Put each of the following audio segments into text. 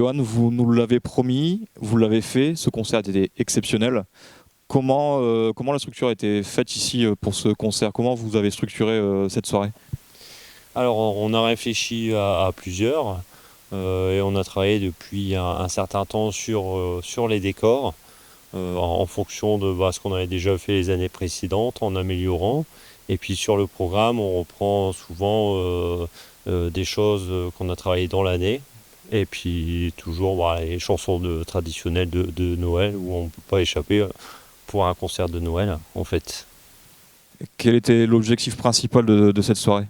Johan, vous nous l'avez promis, vous l'avez fait, ce concert était exceptionnel. Comment la structure a été faite ici pour ce concert? Comment vous avez structuré cette soirée? Alors, on a réfléchi à plusieurs et on a travaillé depuis un certain temps sur les décors en fonction de ce qu'on avait déjà fait les années précédentes, en améliorant. Et puis sur le programme, on reprend souvent des choses qu'on a travaillées dans l'année. Et puis toujours les chansons traditionnelles de Noël où on ne peut pas échapper pour un concert de Noël en fait. Quel était l'objectif principal de cette soirée?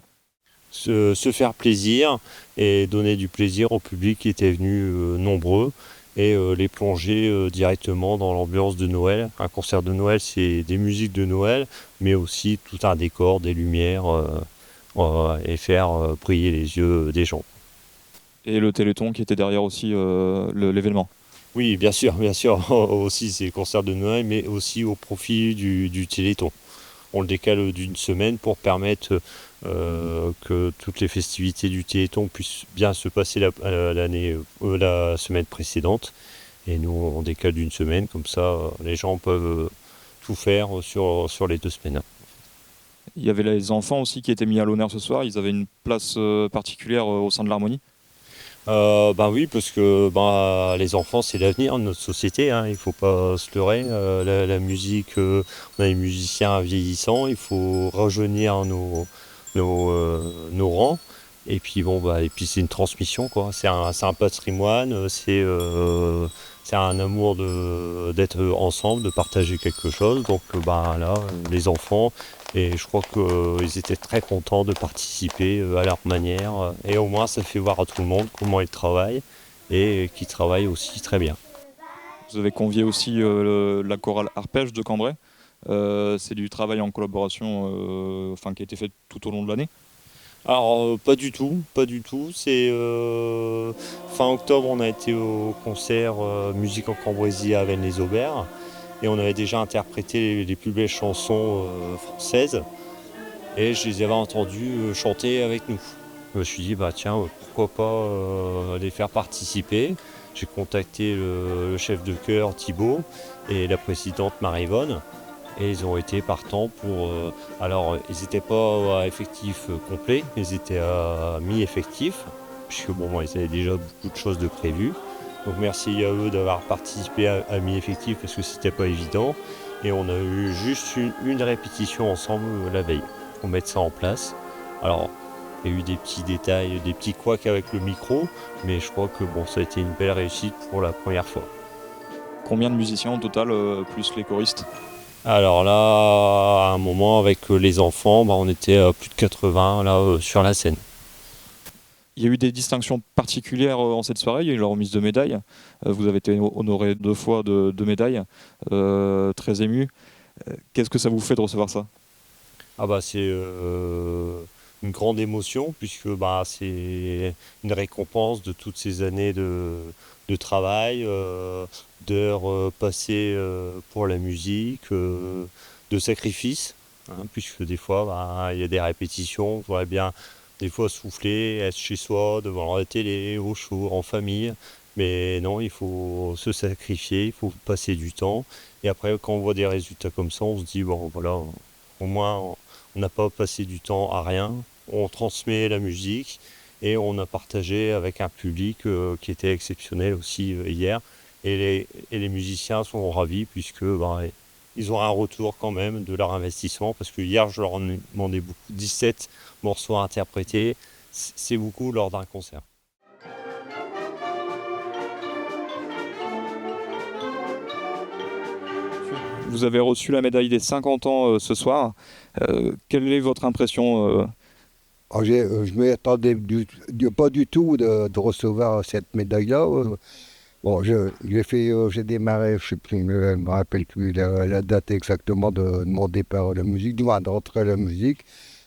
Se faire plaisir et donner du plaisir au public qui était venu nombreux et les plonger directement dans l'ambiance de Noël. Un concert de Noël, c'est des musiques de Noël, mais aussi tout un décor, des lumières et faire briller les yeux des gens. Et le Téléthon qui était derrière aussi l'événement. Oui, bien sûr, aussi c'est concert de Noël, mais aussi au profit du Téléthon. On le décale d'une semaine pour permettre que toutes les festivités du Téléthon puissent bien se passer la semaine précédente. Et nous, on décale d'une semaine, comme ça, les gens peuvent tout faire sur les 2 semaines. Il y avait les enfants aussi qui étaient mis à l'honneur ce soir, ils avaient une place particulière au sein de l'harmonie. Ben oui, parce que les enfants, c'est l'avenir de notre société, hein, il ne faut pas se leurrer. La musique, on a des musiciens vieillissants, il faut rajeunir nos rangs. Et puis et puis c'est une transmission, quoi. C'est un patrimoine, c'est un amour d'être ensemble, de partager quelque chose. Donc là, les enfants, et je crois qu'ils étaient très contents de participer à leur manière. Et au moins, ça fait voir à tout le monde comment ils travaillent et qu'ils travaillent aussi très bien. Vous avez convié aussi la chorale Arpège de Cambrai. C'est du travail en collaboration qui a été fait tout au long de l'année. Alors pas du tout, pas du tout. C'est fin octobre, on a été au concert Musique en Cambrésis à Vennes-les-Aubert et on avait déjà interprété les plus belles chansons françaises et je les avais entendus chanter avec nous. Je me suis dit tiens, pourquoi pas les faire participer. J'ai contacté le chef de chœur Thibaut et la présidente Marie-Yvonne. Et ils ont été partants pour. Alors, ils n'étaient pas à effectif complet, ils étaient à mi-effectif, puisque ils avaient déjà beaucoup de choses de prévues. Donc, merci à eux d'avoir participé à mi-effectif parce que c'était pas évident. Et on a eu juste une répétition ensemble la veille pour mettre ça en place. Alors, il y a eu des petits détails, des petits couacs avec le micro, mais je crois que ça a été une belle réussite pour la première fois. Combien de musiciens au total, plus les choristes? Alors là, à un moment, avec les enfants, on était à plus de 80 là, sur la scène. Il y a eu des distinctions particulières en cette soirée, il y a eu la remise de médailles. Vous avez été honoré 2 fois de médailles, très ému. Qu'est-ce que ça vous fait de recevoir ça? C'est une grande émotion puisque c'est une récompense de toutes ces années de travail, d'heures passées pour la musique, de sacrifices, hein, puisque des fois il y a des répétitions, on voudrait bien des fois souffler, être chez soi, devant la télé, au chaud, en famille. Mais non, il faut se sacrifier, il faut passer du temps. Et après, quand on voit des résultats comme ça, on se dit, voilà, au moins, on n'a pas passé du temps à rien. On transmet la musique et on a partagé avec un public qui était exceptionnel aussi hier. Et les musiciens sont ravis puisque ils ont un retour quand même de leur investissement parce que hier, je leur en ai demandé beaucoup. 17 morceaux à interpréter, c'est beaucoup lors d'un concert. Vous avez reçu la médaille des 50 ans ce soir. Quelle est votre impression Je ne m'y attendais pas du tout de recevoir cette médaille-là. J'ai démarré, je ne me rappelle plus la date exactement de mon départ à la musique, du moins d'entrée à la musique,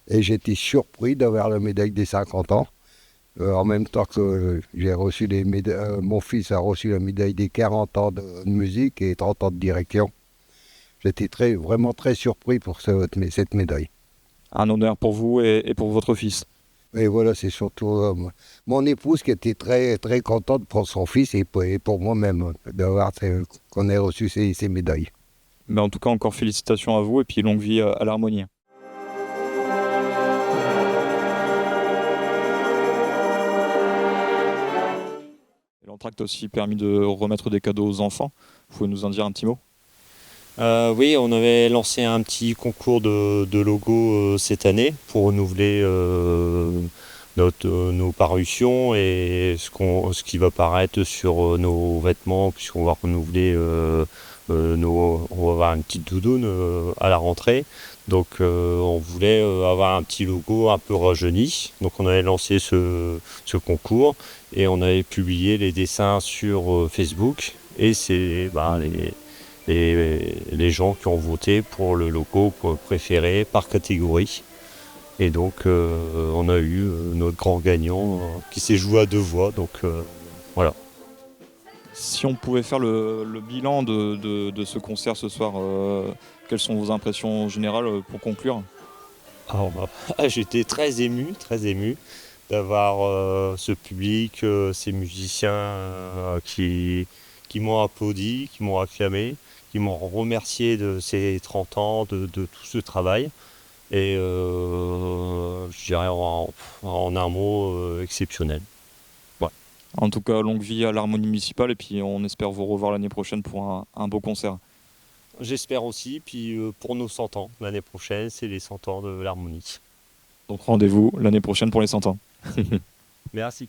et j'étais surpris d'avoir la médaille des 50 ans. En même temps que j'ai reçu mon fils a reçu la médaille des 40 ans de musique et 30 ans de direction. J'étais vraiment très surpris pour cette médaille. Un honneur pour vous et pour votre fils. Et voilà, c'est surtout mon épouse qui était très, très contente pour son fils et pour moi-même qu'on ait reçu ces médailles. Mais en tout cas, encore félicitations à vous et puis longue vie à l'harmonie. L'entracte a aussi permis de remettre des cadeaux aux enfants. Vous pouvez nous en dire un petit mot? Oui, on avait lancé un petit concours de logos cette année pour renouveler nos parutions et ce qui va paraître sur nos vêtements, puisqu'on va renouveler on va avoir une petite doudoune à la rentrée. Donc on voulait avoir un petit logo un peu rajeuni. Donc on avait lancé ce concours et on avait publié les dessins sur Facebook. Et c'est les gens qui ont voté pour le logo préféré par catégorie. Et donc on a eu notre grand gagnant qui s'est joué à 2 voix. Donc voilà. Si on pouvait faire le bilan de ce concert ce soir, quelles sont vos impressions générales pour conclure? Alors, j'étais très ému d'avoir ce public, ces musiciens qui m'ont applaudi, qui m'ont acclamé, qui m'ont remercié de ces 30 ans, de tout ce travail. Et je dirais en un mot, exceptionnel. Ouais. En tout cas, longue vie à l'harmonie municipale et puis on espère vous revoir l'année prochaine pour un beau concert. J'espère aussi, puis pour nos 100 ans, l'année prochaine, c'est les 100 ans de l'harmonie. Donc rendez-vous l'année prochaine pour les 100 ans. Merci.